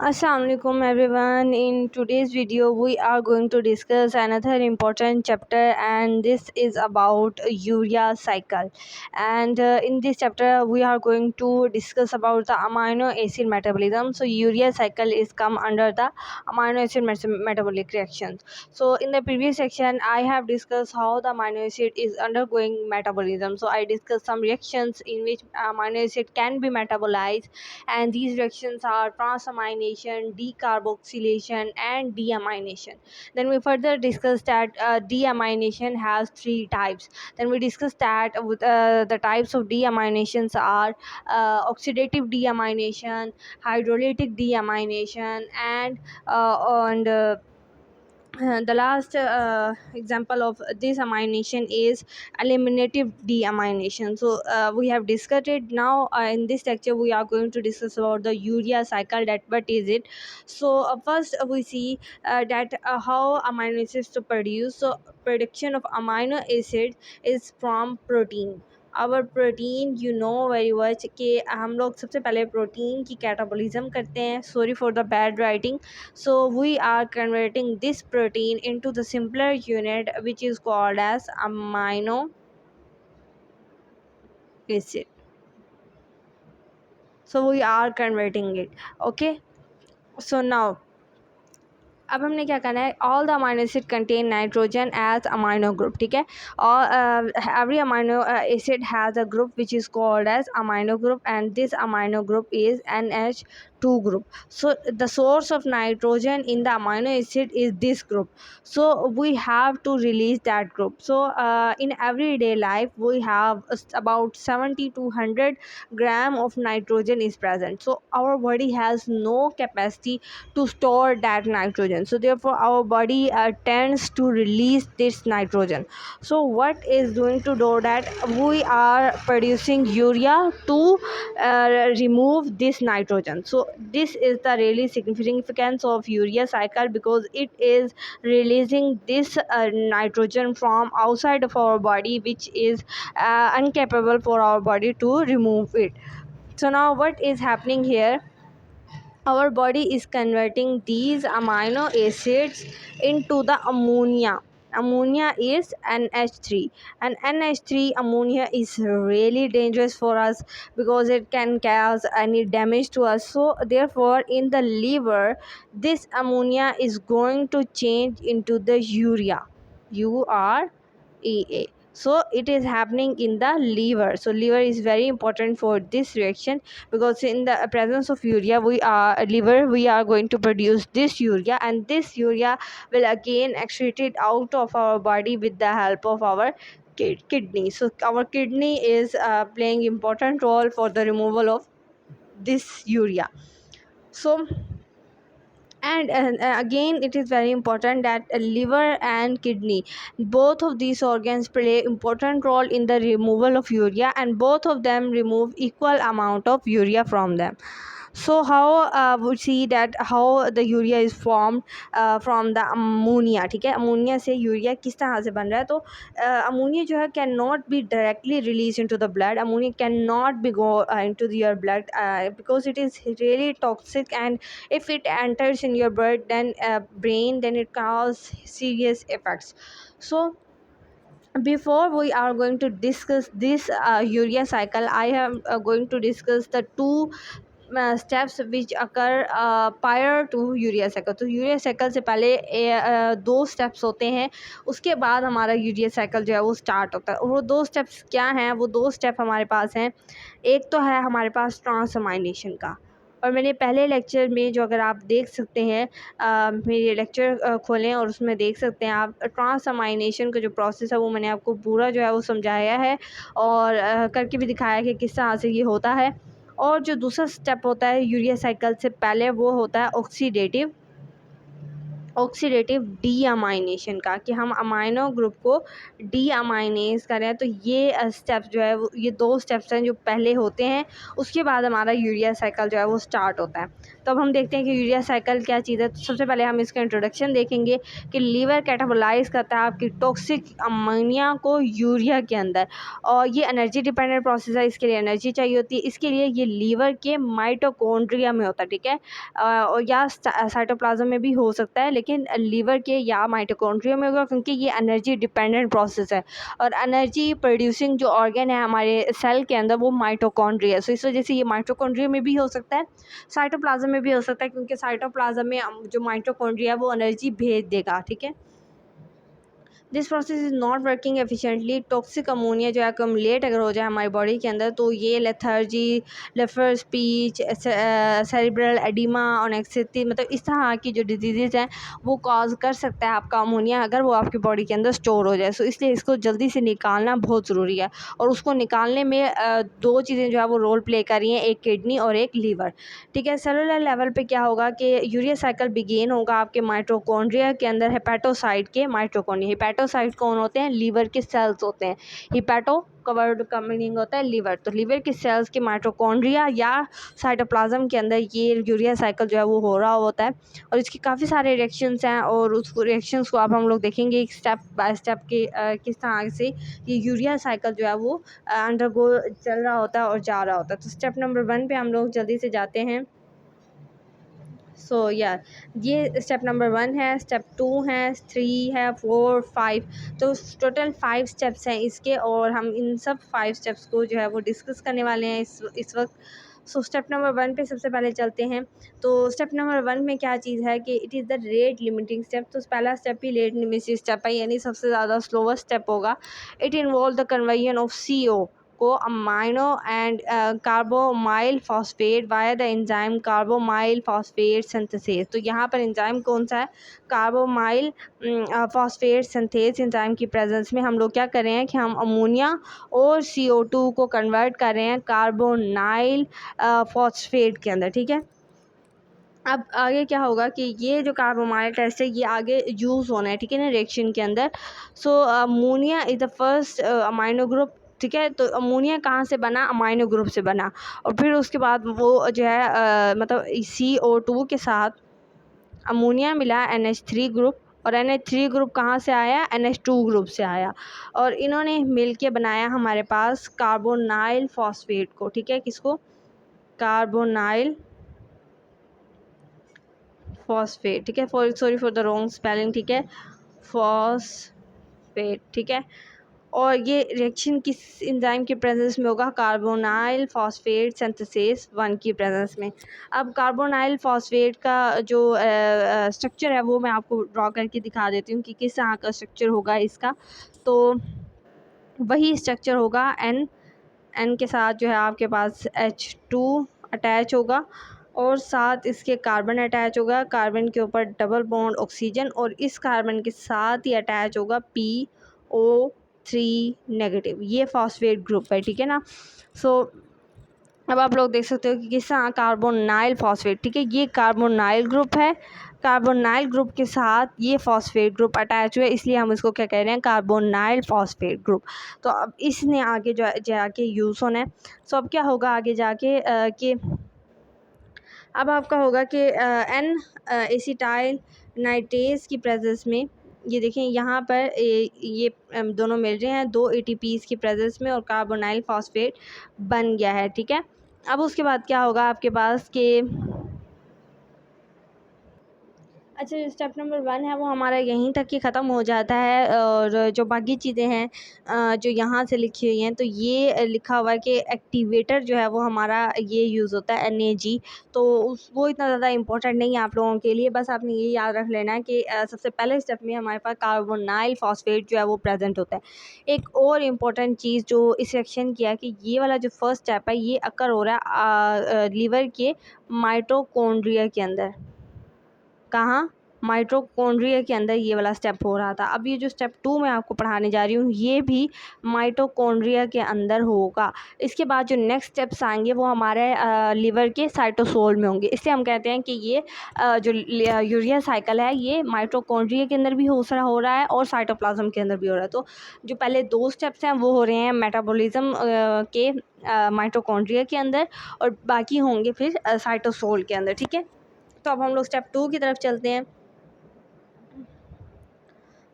Assalamualaikum everyone. In today's video we are going to discuss another important chapter, and this is about urea cycle. And in this chapter we are going to discuss about the amino acid metabolism. So urea cycle is come under the amino acid metabolic reactions. So in the previous section I have discussed how the amino acid is undergoing metabolism. So I discussed some reactions in which amino acid can be metabolized, and these reactions are transamination, decarboxylation, and deamination. Then we further discussed that deamination has three types. Then we discussed that the types of deaminations are oxidative deamination, hydrolytic deamination, and the last example of this amination is eliminative deamination. So we have discussed it. Now in this lecture we are going to discuss about the urea cycle, that what is it. So first we see that how amino acids to produce. So production of amino acid is from protein. Our protein you know very much कि हम लोग सबसे पहले protein की catabolism करते हैं. Sorry for the bad writing. So we are converting this protein into the simpler unit which is called as amino acid. So we are converting it. Okay. So now अब हमने क्या करना है, all the amino acid contain nitrogen as amino group. ठीक है. और every amino acid has a group which is called as amino group, and this amino group is NH2 group. So the source of nitrogen in the amino acid is this group. So we have to release that group. So in everyday life we have about 70 to 100 gram of nitrogen is present. So our body has no capacity to store that nitrogen. So therefore our body tends to release this nitrogen. So what is doing to do that? We are producing urea to remove this nitrogen. So this is the really significance of urea cycle, because it is releasing this nitrogen from outside of our body, which is incapable for our body to remove it. So now what is happening here, our body is converting these amino acids into the ammonia. Ammonia is NH3, and NH3 ammonia is really dangerous for us because it can cause any damage to us. So therefore in the liver this ammonia is going to change into the urea, UREA. So it is happening in the liver. So liver is very important for this reaction, because in the presence of urea we are going to produce this urea, and this urea will again excreted out of our body with the help of our kidney. So our kidney is playing important role for the removal of this urea. So and again it is very important that liver and kidney, both of these organs play important role in the removal of urea, and both of them remove equal amount of urea from them. So how we see that how the urea is formed from the ammonia. ठीक है, ammonia से urea किस तरह से बन रहा है. तो अमोनिया जो है can not be directly release into the blood. Ammonia can not be go into your blood because it is really toxic, and if it enters in your blood then brain, then it causes serious effects. So before we are going to discuss this urea cycle, I am going to discuss the two steps which occur prior to urea cycle. तो urea cycle से पहले दो steps होते हैं, उसके बाद हमारा urea cycle जो है वो स्टार्ट होता है. और वो दो स्टेप्स क्या हैं? वो दो स्टेप हमारे पास हैं. एक तो है हमारे पास ट्रांसअमाइनेशन का, और मैंने पहले लेक्चर में जो, अगर आप देख सकते हैं मेरे लेक्चर खोलें और उसमें देख सकते हैं आप, ट्रांसअमाइनेशन का जो प्रोसेस है वो मैंने आपको पूरा जो है वो समझाया है और करके भी दिखाया है कि किस तरह से ये होता है. और जो दूसरा स्टेप होता है यूरिया साइकिल से पहले, वो होता है ऑक्सीडेटिव डीअमाइनेशन का, कि हम अमाइनो ग्रुप को डीअमाइनेज करें. तो ये स्टेप जो है वो, ये दो स्टेप्स हैं जो पहले होते हैं, उसके बाद हमारा यूरिया साइकिल जो है वो स्टार्ट होता है. तो अब हम देखते हैं कि यूरिया साइकिल क्या चीज़ है। तो सबसे पहले हम इसका इंट्रोडक्शन देखेंगे कि लीवर कैटाबोलाइज करता है आपकी टॉक्सिक अमोनिया को यूरिया के अंदर, और ये एनर्जी डिपेंडेंट प्रोसेस है, इसके लिए एनर्जी चाहिए होती है। इसके लिए ये लीवर के माइटोकॉन्ड्रिया में होता है, ठीक है, और या साइटोप्लाज्म में भी हो सकता है, लेकिन लीवर के या माइटोकॉन्ड्रिया में होगा, क्योंकि ये एनर्जी डिपेंडेंट प्रोसेस है। और एनर्जी प्रोड्यूसिंग जो ऑर्गन है हमारे सेल के अंदर वो माइटोकॉन्ड्रिया है। सो इस वजह से ये माइटोकॉन्ड्रिया में भी हो सकता है, साइटोप्लाज्म में भी हो सकता है, क्योंकि साइटोप्लाज्म में जो माइटोकॉन्ड्रिया है वो एनर्जी भेज देगा, ठीक है। This process is not working efficiently. Toxic ammonia जो एक्यूमुलेट अगर हो जाए हमारी बॉडी के अंदर, तो ये lethargy, Laffer speech, cerebral oedema और एक्सिटी, मतलब इस तरह की जो डिजीज़ हैं वो कॉज कर सकता है आपका अमोनिया, अगर वो आपकी बॉडी के अंदर स्टोर हो जाए। सो इसलिए इसको जल्दी से निकालना बहुत ज़रूरी है, और उसको निकालने में दो चीज़ें जो है वो रोल प्ले कर रही हैं, एक किडनी और एक लीवर, ठीक है। सेलुलर लेवल पे क्या होगा कि यूरिया साइकिल बिगेन होगा आपके माइटोकॉन्ड्रिया के अंदर, हेपेटोसाइट के माइटोकॉन्ड्रिया। हेपेटोसाइट कौन होते हैं? लीवर के सेल्स होते हैं। हिपैटो का वर्ड का मीनिंग होता है लीवर, तो लीवर के सेल्स के माइटोकॉन्ड्रिया या साइटोप्लाज्म के अंदर ये यूरिया साइकिल जो है वो हो रहा होता है। और इसके काफ़ी सारे रिएक्शंस हैं, और उस रिएक्शंस को अब हम लोग देखेंगे स्टेप बाय स्टेप के किस तरह से ये यूरिया साइकिल जो है वो अंडरगो चल रहा होता है और जा रहा होता है। तो स्टेप नंबर 1 पे हम लोग जल्दी से जाते हैं। ये स्टेप नंबर 1 है, स्टेप 2 है, 3 है, 4, 5, तो टोटल 5 स्टेप्स हैं इसके, और हम इन सब 5 स्टेप्स को जो है वो डिस्कस करने वाले हैं इस वक्त। सो स्टेप नंबर 1 पे सबसे पहले चलते हैं। तो स्टेप नंबर 1 में क्या चीज़ है कि it is the rate limiting step. तो पहला स्टेप ही रेट लिमिटिंग स्टेप है, यानी सबसे ज़्यादा स्लोवेस्ट स्टेप होगा। It involve the conversion of CO को amino and carbamoyl phosphate via the enzyme carbamoyl phosphate synthesis. तो यहाँ पर एंजाइम कौन सा है? कार्बोमाइल फॉस्फेट सिंथेस एंजाइम की प्रेजेंस में हम लोग क्या कर रहे हैं कि हम अमोनिया और CO2 को कन्वर्ट कर रहे हैं कार्बोनाइल फॉस्फेट के अंदर, ठीक है। अब आगे क्या होगा कि ये जो कार्बोमाइल टेस्ट है ये आगे यूज़ होना है, ठीक है ना, रिएक्शन के अंदर। So ammonia is the first amino group, ठीक है। तो अमोनिया कहाँ से बना? अमाइनो ग्रुप से बना, और फिर उसके बाद वो जो है मतलब CO2 के साथ अमोनिया मिला NH3 ग्रुप, और NH3 ग्रुप कहाँ से आया? NH2 ग्रुप से आया, और इन्होंने मिल के बनाया हमारे पास कार्बोनाइल फॉस्फेट को, ठीक है। किसको? कार्बोनाइल फॉस्फेट, ठीक है। Sorry for the wrong spelling, ठीक है, फॉस्फेट, ठीक है। और ये रिएक्शन किस एंजाइम की प्रेजेंस में होगा? कार्बोनाइल फॉस्फेट सिंथेसिस 1 की प्रेजेंस में। अब कार्बोनाइल फॉस्फेट का जो स्ट्रक्चर है वो मैं आपको ड्रॉ करके दिखा देती हूँ कि किस तरह का स्ट्रक्चर होगा इसका। तो वही स्ट्रक्चर होगा, N के साथ जो है आपके पास H2 अटैच होगा, और साथ इसके कार्बन अटैच होगा, कार्बन के ऊपर डबल बॉन्ड ऑक्सीजन, और इस कार्बन के साथ ही अटैच होगा PO3 नेगेटिव। ये फॉस्फेट ग्रुप है, ठीक है ना। सो अब आप लोग देख सकते हो कि किस तरह कार्बोनाइल फॉस्फेट, ठीक है, ये कार्बोनाइल ग्रुप है। कार्बोनाइल ग्रुप के साथ ये फॉस्फेट ग्रुप अटैच हुआ है, इसलिए हम इसको क्या कह रहे हैं? Carbonyl phosphate group. तो अब इसने आगे जो जाके यूज़ होना है। सो अब क्या होगा आगे जाके कि अब आपका होगा कि N एसिटाइल नाइट्रेज की प्रेजेंस में, ये देखें यहाँ पर ये दोनों मिल रहे हैं 2 ATPs की प्रेजेंस में, और कार्बोनाइल फॉस्फेट बन गया है, ठीक है। अब उसके बाद क्या होगा आपके पास कि अच्छा, जो स्टेप नंबर 1 है वो हमारा यहीं तक ही ख़त्म हो जाता है, और जो बाकी चीज़ें हैं जो यहाँ से लिखी हुई हैं, तो ये लिखा हुआ है कि एक्टिवेटर जो है वो हमारा ये यूज़ होता है NAG। तो वो इतना ज़्यादा इम्पोर्टेंट नहीं है आप लोगों के लिए, बस आपने ये याद रख लेना है कि सबसे पहले स्टेप में हमारे पास कार्बोनाइल फॉस्फेट जो है वो प्रेजेंट होता है। एक और इम्पॉर्टेंट चीज़ जो इस रिएक्शन की है कि ये वाला जो फर्स्ट स्टेप है ये अकर हो रहा है लीवर के माइटोकॉन्ड्रिया के अंदर। कहाँ? माइटोकॉन्ड्रिया के अंदर ये वाला स्टेप हो रहा था। अब ये जो स्टेप 2 मैं आपको पढ़ाने जा रही हूँ ये भी माइटोकॉन्ड्रिया के अंदर होगा। इसके बाद जो नेक्स्ट स्टेप्स आएंगे वो हमारे लिवर के साइटोसोल में होंगे। इसलिए हम कहते हैं कि ये जो यूरिया साइकिल है ये माइटोकॉन्ड्रिया के अंदर भी हो रहा है और साइटोप्लाज्म के अंदर भी हो रहा है। तो जो पहले 2 स्टेप्स हैं वो हो रहे हैं मेटाबॉलिज्म के माइटोकॉन्ड्रिया के अंदर, और बाकी होंगे फिर साइटोसोल के अंदर, ठीक है। तो अब हम लोग स्टेप 2 की तरफ चलते हैं।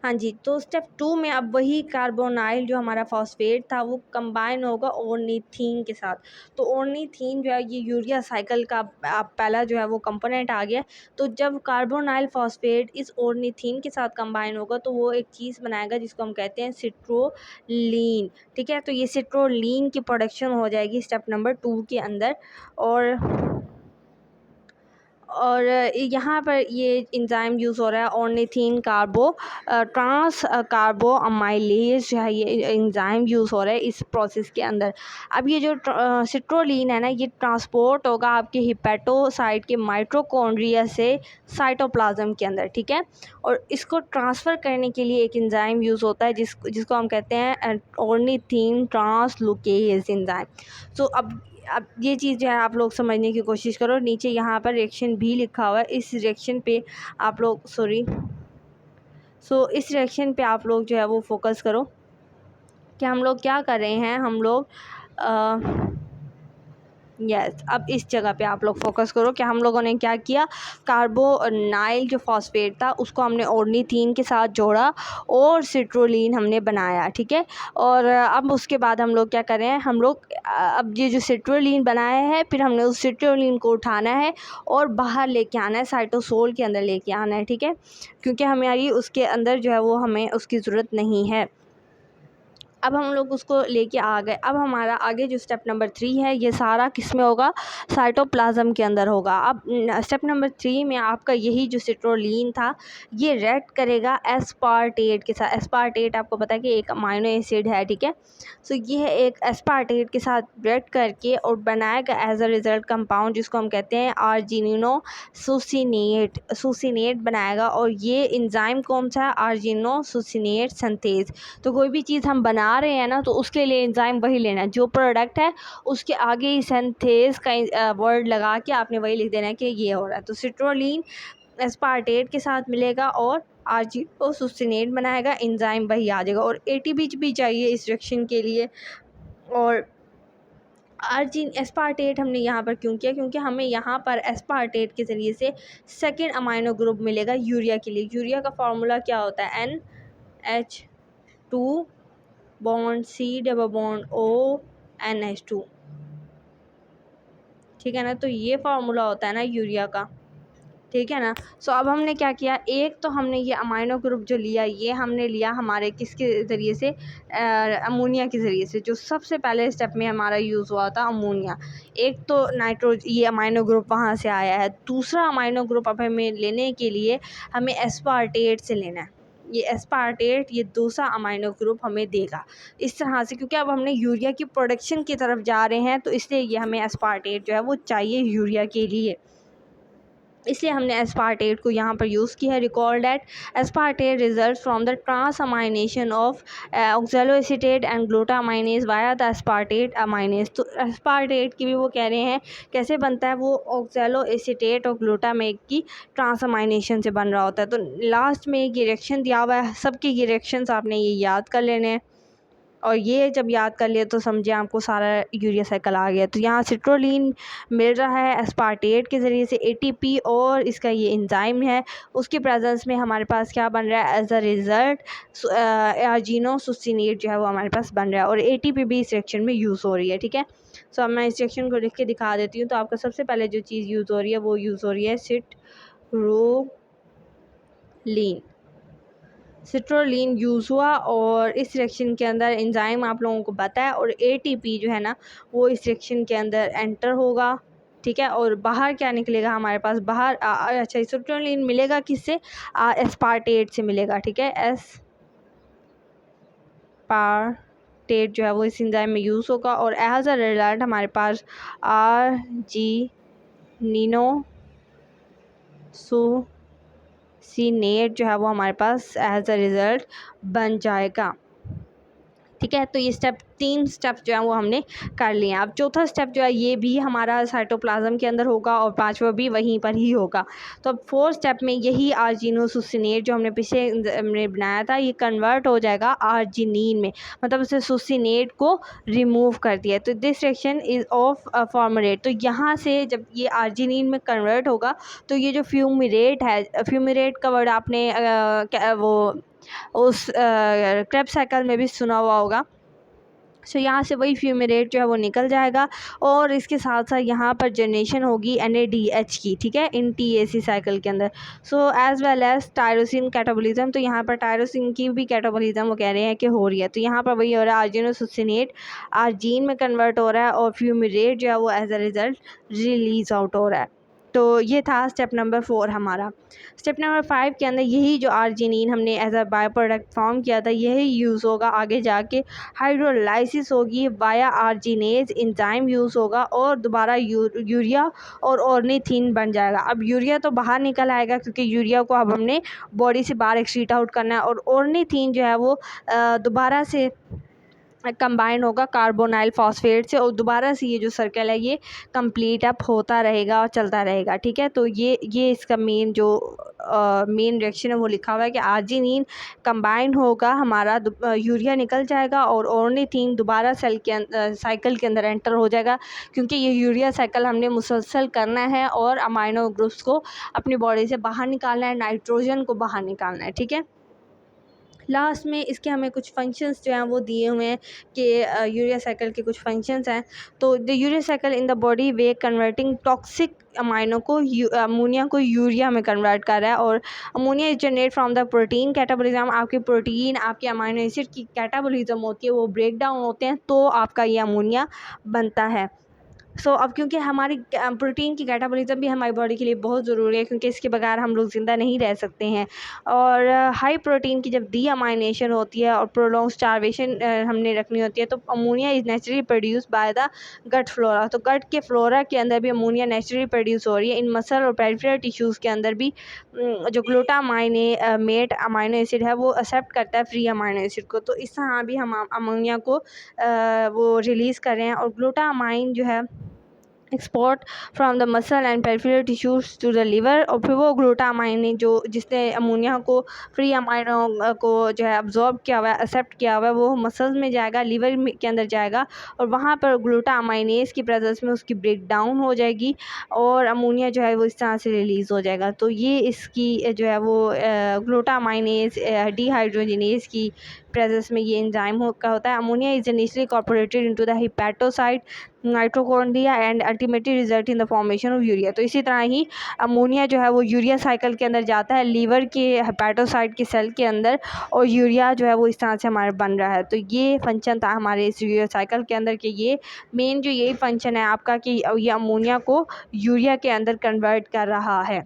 हाँ जी, तो स्टेप 2 में अब वही कार्बोनाइल जो हमारा फॉस्फेट था वो कंबाइन होगा ऑर्निथीन के साथ। तो ऑर्निथीन जो है ये यूरिया साइकिल का पहला जो है वो कंपोनेंट आ गया। तो जब कार्बोनाइल फॉस्फेट इस ऑर्निथीन के साथ कंबाइन होगा तो वो एक चीज़ बनाएगा जिसको हम कहते हैं सिट्रोलीन, ठीक है। तो ये सिट्रोलीन की प्रोडक्शन हो जाएगी स्टेप नंबर 2 के अंदर। और यहाँ पर ये एंजाइम यूज़ हो रहा है ऑर्निथीन ट्रांस कार्बो अमाइलेज जो है ये एंजाइम यूज़ हो रहा है इस प्रोसेस के अंदर। अब ये जो सिट्रोलिन है ना ये ट्रांसपोर्ट होगा आपके हिपेटोसाइट के माइटोकॉन्ड्रिया से साइटोप्लाज्म के अंदर, ठीक है। और इसको ट्रांसफ़र करने के लिए एक एंजाइम यूज़ होता है जिसको हम कहते हैं ऑर्निथीन ट्रांसलोकेज एंजाइम। तो अब ये चीज़ जो है आप लोग समझने की कोशिश करो। नीचे यहाँ पर रिएक्शन भी लिखा हुआ है, इस रिएक्शन पे आप लोग इस रिएक्शन पे आप लोग जो है वो फोकस करो कि हम लोग क्या कर रहे हैं। हम लोग अब इस जगह पे आप लोग फोकस करो कि हम लोगों ने क्या किया, कार्बोनाइल जो फॉस्फेट था उसको हमने ऑर्निथीन के साथ जोड़ा और सिट्रोलिन हमने बनाया, ठीक है। और अब उसके बाद हम लोग क्या कर रहे हैं, हम लोग अब ये जो सिट्रोलिन बनाया है फिर हमने उस सिट्रोलिन को उठाना है और बाहर लेके आना है, साइटोसोल के अंदर लेके आना है, ठीक है। क्योंकि हमारी उसके अंदर जो है वो हमें उसकी ज़रूरत नहीं है। अब हम लोग उसको लेके आ गए। अब हमारा आगे जो स्टेप नंबर 3 है ये सारा किस में होगा, साइटोप्लाज्म के अंदर होगा। अब स्टेप नंबर 3 में आपका यही जो सिट्रोलिन था ये रिएक्ट करेगा एस्पार्टेट के साथ। एस्पार्टेट आपको पता है कि एक अमाइनो एसिड है, ठीक है। सो ये एक एस्पार्टेट के साथ रिएक्ट करके और बनाएगा एज अ रिज़ल्ट कंपाउंड जिसको हम कहते हैं आर्जिनिनो सुसिनेट बनाएगा। और ये एंजाइम कौन सा है, आर्जिनो सुसिनेट सिंथेज। तो कोई भी चीज़ हम बना रहे हैं ना तो उसके लिए एंजाइम वही लेना है, जो प्रोडक्ट है उसके आगे ही सिंथेज का वर्ड लगा के आपने वही लिख देना है कि ये हो रहा है। तो सिट्रोलिन एस्पार्टेट के साथ मिलेगा और आर्जिनोसुसिनेट बनाएगा, एंजाइम वही आ जाएगा। और एटीपी भी चाहिए इस रिएक्शन के लिए। और एस्पार्टेट हमने यहाँ पर क्यों किया, क्योंकि हमें यहाँ पर एस्पार्टेट के ज़रिए से सेकेंड अमाइनो ग्रुप मिलेगा यूरिया के लिए। यूरिया का फार्मूला क्या होता है, NH2 bond C double bond O NH2, ठीक है ना। तो ये फार्मूला होता है ना यूरिया का, ठीक है ना। सो अब हमने क्या किया, एक तो हमने ये अमाइनो ग्रुप जो लिया ये हमने लिया हमारे किसके ज़रिए से, अमोनिया के ज़रिए से, जो सबसे पहले स्टेप में हमारा यूज़ हुआ था अमोनिया। एक तो ये अमाइनो ग्रुप वहाँ से आया है। दूसरा अमाइनो ग्रुप अब हमें लेने के लिए हमें एस्पार्टेट से लेना है। ये एस्पार्टेट ये दूसरा अमाइनो ग्रुप हमें देगा इस तरह से, क्योंकि अब हमने यूरिया की प्रोडक्शन की तरफ जा रहे हैं तो इसलिए ये हमें एस्पार्टेट जो है वो चाहिए यूरिया के लिए, इसलिए हमने एस्पार्टेट को यहाँ पर यूज़ किया है। Recall that aspartate result from the transamination of oxaloacetate and glutaminase via the aspartate aminase. तो एस्पार्टेट की भी वो कह रहे हैं कैसे बनता है, वो ऑक्सैलोएसीटेट और ग्लूटामेट की ट्रांसअमाइनेशन से बन रहा होता है। तो लास्ट में एक रिएक्शन दिया हुआ है, सबके ये रिएक्शंस आपने ये याद कर लेने हैं। और ये जब याद कर लिए तो समझे आपको सारा यूरिया साइकिल आ गया। तो यहाँ सिट्रोलिन मिल रहा है एस्पार्टेट के ज़रिए से एटीपी, और इसका ये एंजाइम है उसके प्रेजेंस में हमारे पास क्या बन रहा है, एज अ रिज़ल्ट आर्जिनोसुसिनेट जो है वो हमारे पास बन रहा है। और एटीपी भी इस रिएक्शन में यूज़ हो रही है, ठीक है। सो अब मैं इस रिएक्शन को लिख के दिखा देती हूँ। तो आपका सबसे पहले जो चीज़ यूज़ हो रही है वो यूज़ हो रही है सिट्रोलिन यूज़ हुआ और इस रिएक्शन के अंदर एंजाइम आप लोगों को पता है, और एटीपी जो है ना वो इस रिएक्शन के अंदर एंटर होगा, ठीक है। और बाहर क्या निकलेगा हमारे पास, बाहर अच्छा सिट्रोलिन मिलेगा किससे, एस्पार्टेट से मिलेगा, ठीक है। एस्पार्टेट जो है वो इस एंजाइम में यूज़ होगा और एज अ रिजल्ट हमारे पास आर्जिनिनोसुसिनेट जो है वो हमारे पास एज अ रिज़ल्ट बन जाएगा। ठीक है। तो ये तीन स्टेप जो है वो हमने कर लिए हैं। अब चौथा स्टेप जो है ये भी हमारा साइटोप्लाज्म के अंदर होगा और पांचवा भी वहीं पर ही होगा। तो अब फोर्थ स्टेप में यही आर्जिनोसुसिनेट जो हमने पीछे हमने बनाया था ये कन्वर्ट हो जाएगा आर्जिनिन में, मतलब उसे सुसिनेट को रिमूव कर दिया। तो दिस रिएक्शन इज ऑफ फॉर्मरेट। तो यहाँ से जब ये आर्जिनिन में कन्वर्ट होगा तो ये जो फ्यूमिरेट है, फ्यूमिरेट का वर्ड आपने वो उस क्रेब्स साइकिल में भी सुना हुआ होगा। सो यहाँ से वही फ्यूमिरेट जो है वो निकल जाएगा और इसके साथ साथ यहाँ पर जनरेशन होगी NADH की, ठीक है, इन TAC साइकिल के अंदर। So as well as tyrosine catabolism, तो यहाँ पर टायरोसिन की भी कैटाबोलिज्म वो कह रहे हैं कि हो रही है। तो यहाँ पर वही हो रहा है, आर्जिनोसुसिनेट आर्जीन में कन्वर्ट हो रहा है और फ्यूमिरेट जो है वो as a result release out हो रहा है। तो ये था स्टेप नंबर 4 हमारा। स्टेप नंबर 5 के अंदर यही जो आर्जिनिन हमने as a byproduct form किया था यही यूज़ होगा आगे जाके। हाइड्रोलाइसिस होगी वाया आर्जिनेज एंजाइम यूज़ होगा और दोबारा यूरिया और ऑर्निथिन बन जाएगा। अब यूरिया तो बाहर निकल आएगा क्योंकि यूरिया को अब हमने बॉडी से बाहर एक्सक्रीट आउट करना है और ऑर्निथिन जो है वो दोबारा से कंबाइन होगा कार्बोनाइल फॉस्फेट से और दोबारा से ये जो सर्कल है ये कंप्लीट अप होता रहेगा और चलता रहेगा। ठीक है, तो ये इसका मेन जो मेन रिएक्शन है वो लिखा हुआ है कि आर्जिनिन कंबाइन होगा हमारा, यूरिया निकल जाएगा और ऑर्निथिन दोबारा साइकिल के अंदर एंटर हो जाएगा क्योंकि ये यूरिया साइकिल हमने मुसलसल करना है और अमाइनो ग्रुप्स को अपनी बॉडी से बाहर निकालना है, नाइट्रोजन को बाहर निकालना है। ठीक है, लास्ट में इसके हमें कुछ फंक्शंस जो हैं वो दिए हुए हैं कि यूरिया साइकिल के कुछ फंक्शंस हैं। तो the urea cycle in the body way converting toxic amino को अमोनिया को यूरिया में कन्वर्ट कर रहा है और ammonia is generate from the protein catabolism. आपकी प्रोटीन आपके अमाइनो एसिड की कैटाबोलिज्म होती है, वो ब्रेक डाउन होते हैं तो आपका ये अमोनिया बनता है। अब क्योंकि हमारी प्रोटीन की कैटाबॉलिज्म भी हमारी बॉडी के लिए बहुत ज़रूरी है क्योंकि इसके बगैर हम लोग ज़िंदा नहीं रह सकते हैं। और हाई प्रोटीन की जब डीअमाइनेशन होती है और प्रोलॉन्ग स्टार्वेशन हमने रखनी होती है तो ammonia is naturally produce by the gut flora. तो गट के फ्लोरा के अंदर भी अमोनिया नेचुरली प्रोड्यूस हो रही है। इन मसल और पेरिफेरल टिश्यूज़ के अंदर भी जो ग्लूटामाइनेट अमाइनो एसिड है वो एक्सेप्ट करता है फ्री अमाइनो एसिड को। तो इस तरह भी हम अमोनिया को वो रिलीज़ कर रहे हैं और ग्लूटामाइन जो है export from the muscle and peripheral tissues to the liver. और फिर वो ग्लूटामाइन जो जिसने अमोनिया को फ्री अमाइनो को जो है अब्जॉर्ब किया हुआ है, एक्सेप्ट किया हुआ है, वो मसल्स में जाएगा, लिवर के अंदर जाएगा और वहाँ पर ग्लूटामाइनेज की प्रेजेंस में उसकी ब्रेक डाउन हो जाएगी और अमोनिया जो है वो इस तरह से रिलीज़ हो जाएगा। तो ये इसकी जो है वो ग्लूटामाइनेज डिहाइड्रोजिनेज की प्रेजेंस में ये एंजाइम का होता है। Ammonia is initially incorporated into the hepatocyte mitochondria and ultimately result in the formation of urea. तो इसी तरह ही अमोनिया जो है वो यूरिया साइकिल के अंदर जाता है लीवर के हेपेटोसाइट के सेल के अंदर और यूरिया जो है वो इस तरह से हमारे बन रहा है। तो ये फंक्शन था हमारे इस यूरिया साइकिल के अंदर कि ये मेन जो यही फंक्शन है आपका कि ये अमोनिया को यूरिया के अंदर कन्वर्ट कर रहा है।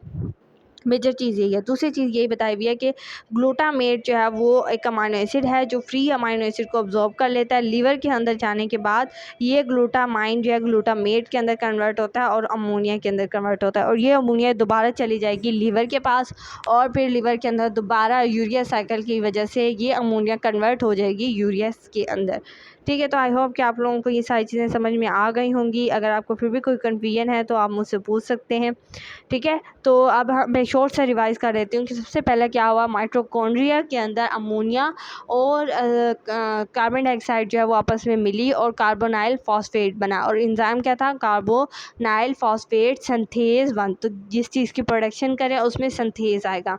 मेजर चीज़ यही है। दूसरी चीज़ यही बताई हुई है कि ग्लूटामेट जो है वो एक अमाइनो एसिड है जो फ्री अमाइनो एसिड को अब्जॉर्ब कर लेता है। लीवर के अंदर जाने के बाद ये ग्लूटामाइन जो है ग्लूटामेट के अंदर कन्वर्ट होता है और अमोनिया के अंदर कन्वर्ट होता है और ये अमोनिया दोबारा चली जाएगी लीवर के पास और फिर लीवर के अंदर दोबारा यूरिया साइकिल की वजह से ये अमोनिया कन्वर्ट हो जाएगी यूरिया के अंदर। ठीक है, तो आई होप कि आप लोगों को ये सारी चीज़ें समझ में आ गई होंगी। अगर आपको फिर भी कोई कन्फ्यूजन है तो आप मुझसे पूछ सकते हैं। ठीक है, तो अब मैं शॉर्ट सा रिवाइज़ कर देती हूँ कि सबसे पहले क्या हुआ, माइटोकॉन्ड्रिया के अंदर अमोनिया और कार्बन डाइऑक्साइड जो है वो आपस में मिली और कार्बोनाइल फॉस्फेट बना और एंजाइम क्या था, कार्बोनाइल फॉस्फेट सिंथेज 1। तो जिस चीज़ की प्रोडक्शन करें उसमें सिंथेज आएगा।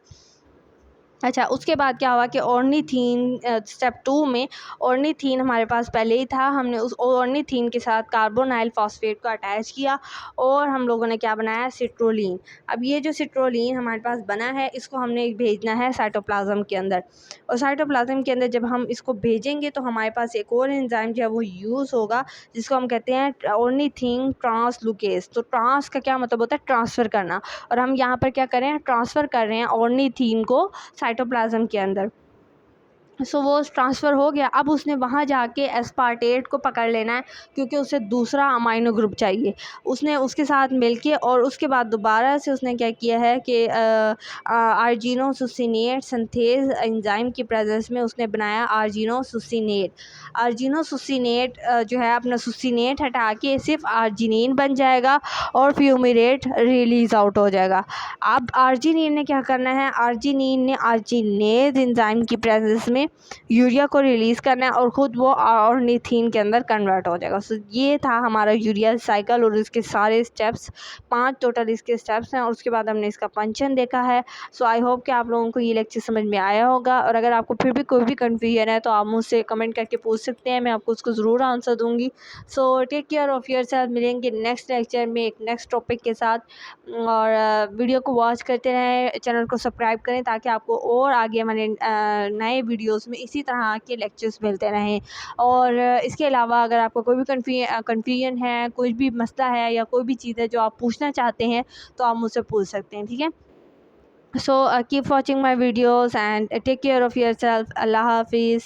अच्छा, उसके बाद क्या हुआ कि ऑर्निथीन स्टेप 2 में ऑर्निथीन हमारे पास पहले ही था, हमने उस ऑर्निथीन के साथ कार्बोनाइल फॉस्फेट को अटैच किया और हम लोगों ने क्या बनाया, सिट्रोलिन। अब ये जो सिट्रोलिन हमारे पास बना है इसको हमने भेजना है साइटोप्लाज्म के अंदर और साइटोप्लाज्म के अंदर जब हम इसको भेजेंगे तो हमारे पास एक और एंजाइम जो है वो यूज़ होगा जिसको हम कहते हैं ऑर्निथीन ट्रांसलोकेज। तो ट्रांस का क्या मतलब होता है, ट्रांसफ़र करना, और हम यहाँ पर क्या करें, ट्रांसफ़र कर रहे हैं ऑर्निथीन को साइटोप्लाज्म के अंदर। सो वो ट्रांसफ़र हो गया। अब उसने वहाँ जाके एस्पार्टेट को पकड़ लेना है, क्योंकि उसे दूसरा अमाइनो ग्रुप चाहिए। उसने उसके साथ मिलके और उसके बाद दोबारा से उसने क्या किया है कि आर्जिनोसुसिनेट सिंथेज़ एंजाइम की प्रेजेंस में उसने बनाया आर्जिनोसुसिनेट। आर्जिनोसुसिनेट जो है अपना सुसिनेट हटा के सिर्फ आर्जिनिन बन जाएगा और फ्यूमिरेट रिलीज़ आउट हो जाएगा। अब आर्जिनिन ने क्या करना है, आर्जिनिन ने आर्जिनेज एंजाइम की प्रेजेंस में यूरिया को रिलीज़ करना है और ख़ुद वो ऑर्निथीन के अंदर कन्वर्ट हो जाएगा। सो ये था हमारा यूरिया साइकिल और इसके सारे स्टेप्स, 5 टोटल इसके स्टेप्स हैं और उसके बाद हमने इसका फंक्शन देखा है। सो आई होप कि आप लोगों को ये लेक्चर समझ में आया होगा, और अगर आपको फिर भी कोई भी कन्फ्यूजन है तो आप मुझसे कमेंट करके पूछ सकते हैं, मैं आपको उसको ज़रूर आंसर दूँगी। So take care of yourself, मिलेंगे नेक्स्ट लेक्चर में एक नेक्स्ट टॉपिक के साथ, और वीडियो को वॉच करते रहें, चैनल को सब्सक्राइब करें ताकि आपको और आगे हमारे नए वीडियोस में इसी तरह के लेक्चर्स मिलते रहें। और इसके अलावा अगर आपको कोई भी कन्फ्यूजन है, कोई भी मसला है या कोई भी चीज़ है जो आप पूछना चाहते हैं तो आप मुझसे पूछ सकते हैं, ठीक है। So keep watching my videos and take care of your self. अल्लाह हाफिज़।